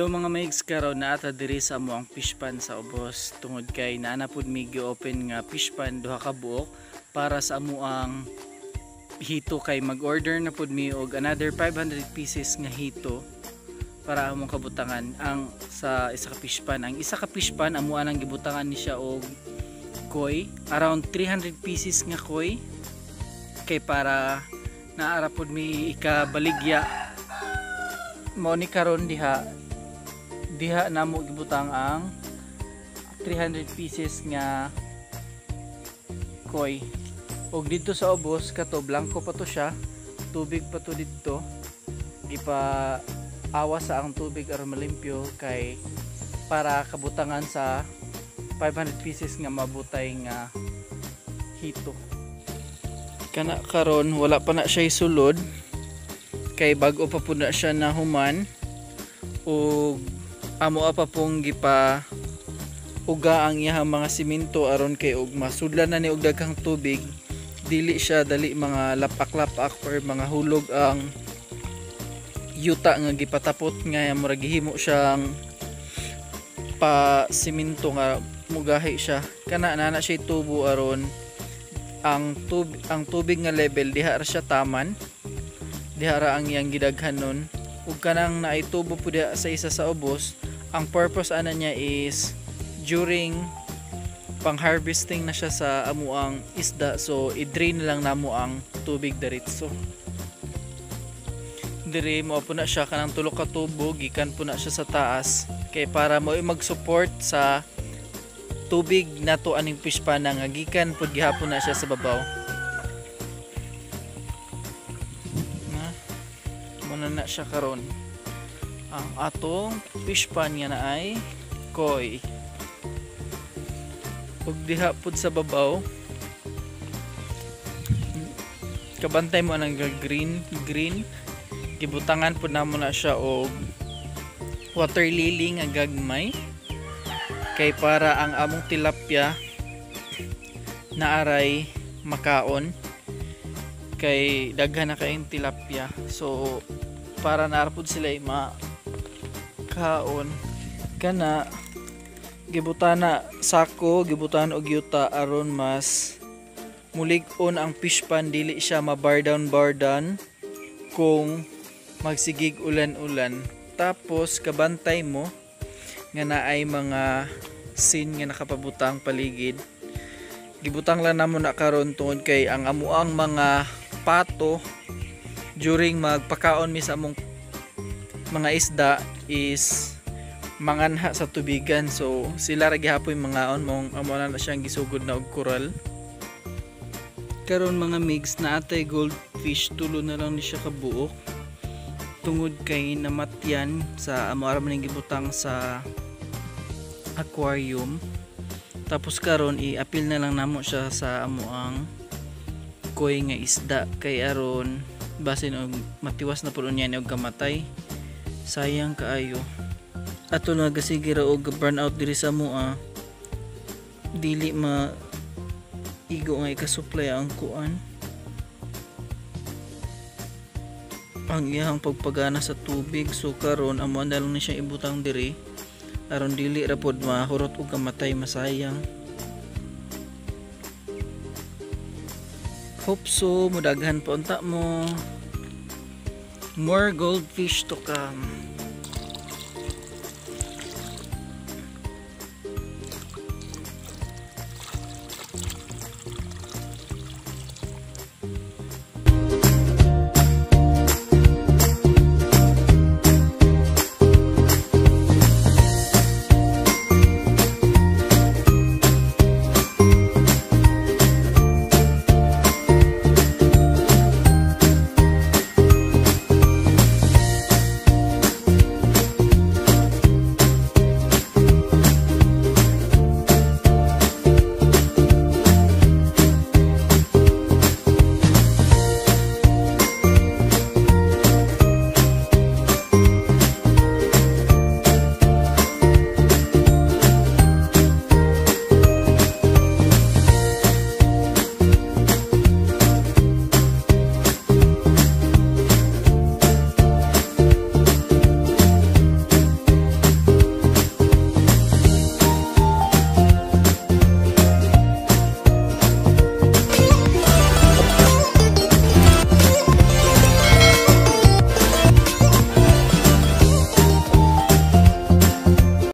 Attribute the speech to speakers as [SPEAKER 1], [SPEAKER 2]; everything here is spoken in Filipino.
[SPEAKER 1] Hello mga maigs, karon na ata diri sa amo ang fish pan sa ubos tungod kay naana pud mi gi-open nga fish pan duha ka buok para sa amo ang hito, kay mag-order na pud mi og another 500 pieces nga hito para among kabutangan ang sa isa ka fish pan. Ang isa ka fish pan amo anang gibutangan ni siya og koi, around 300 pieces nga koi, kay para naara pud mi ikabaligya mo ni karon diha namo gibutang ang 300 pieces nga koi. Og dito sa ubos kato blanco pa to siya, tubig pa to dito, gipa awas sa ang tubig aron malimpyo kay para kabutangan sa 500 pieces nga mabutay nga hito. Kana karon wala pa na siya sulod kay bag-o pa pud na siya na human, ug amo pa pong gipa uga ang iyang mga simento aron kay og masudlan na ni og daghang tubig, dili siya dali mga lapak-lapak or mga hulog ang yuta nga gipatapot nga murag gihimo siyang pa simento nga mugahi siya. Kana na siya tubo aron ang tubig nga level diha ra siya taman, diha ra ang iyang gidaghan nun. Ug kanang naitubo po diha sa isa sa ubos, ang purpose ana niya is during pang harvesting na siya sa amo ang isda, so i-drain lang namo ang tubig diretso. Diri mo po na siya kanang tulo ka tubo, gikan po na siya sa taas kay para mo mag-support sa tubig nato aning fish pan nga gikan pud gihapon na siya sa babaw. Na siya karon ang atong fish pan nga naay koi, ug diha pud sa babaw kabantay mo nang green gibutangan pud namo na siya og water lily nga gagmay kay para ang among tilapia naaray makaon kay daghan na kayong tilapia, so para naarapod sila makaon. Kana gibutana sako, gibutan og yuta aron mas mulig-on ang fish pan, dili siya ma-bar down kung magsigig ulan-ulan. Tapos kabantay mo nga naay mga sin nga nakapabutang paligid, gibutang lang namo na karon tungod kay ang amuang mga pato during magpakaon mi sa among mga isda is manganha sa tubigan, so sila ra gihapoy mangaon mong amo na siyang gisugod na og coral. Karon mga mix na atay goldfish, tulo na lang ni siya kabuok tungod kay namatyan sa amo ara man gibutang sa aquarium. Tapos karon i-apil na lang namo siya sa amo ang koi nga isda kay aron basin og matiwas na pud niya og kamatay, sayang kaayo. Ato na gasige ra og burn out diri sa mua, dili ma igo nga ikasupply ang kuan ang iyang pagpagana sa tubig. So karon amo na lang ni siya ibutang diri aron dili ra pud mahurot og kamatay, masayang. Hope so mudaghan pa unta mo more goldfish to come.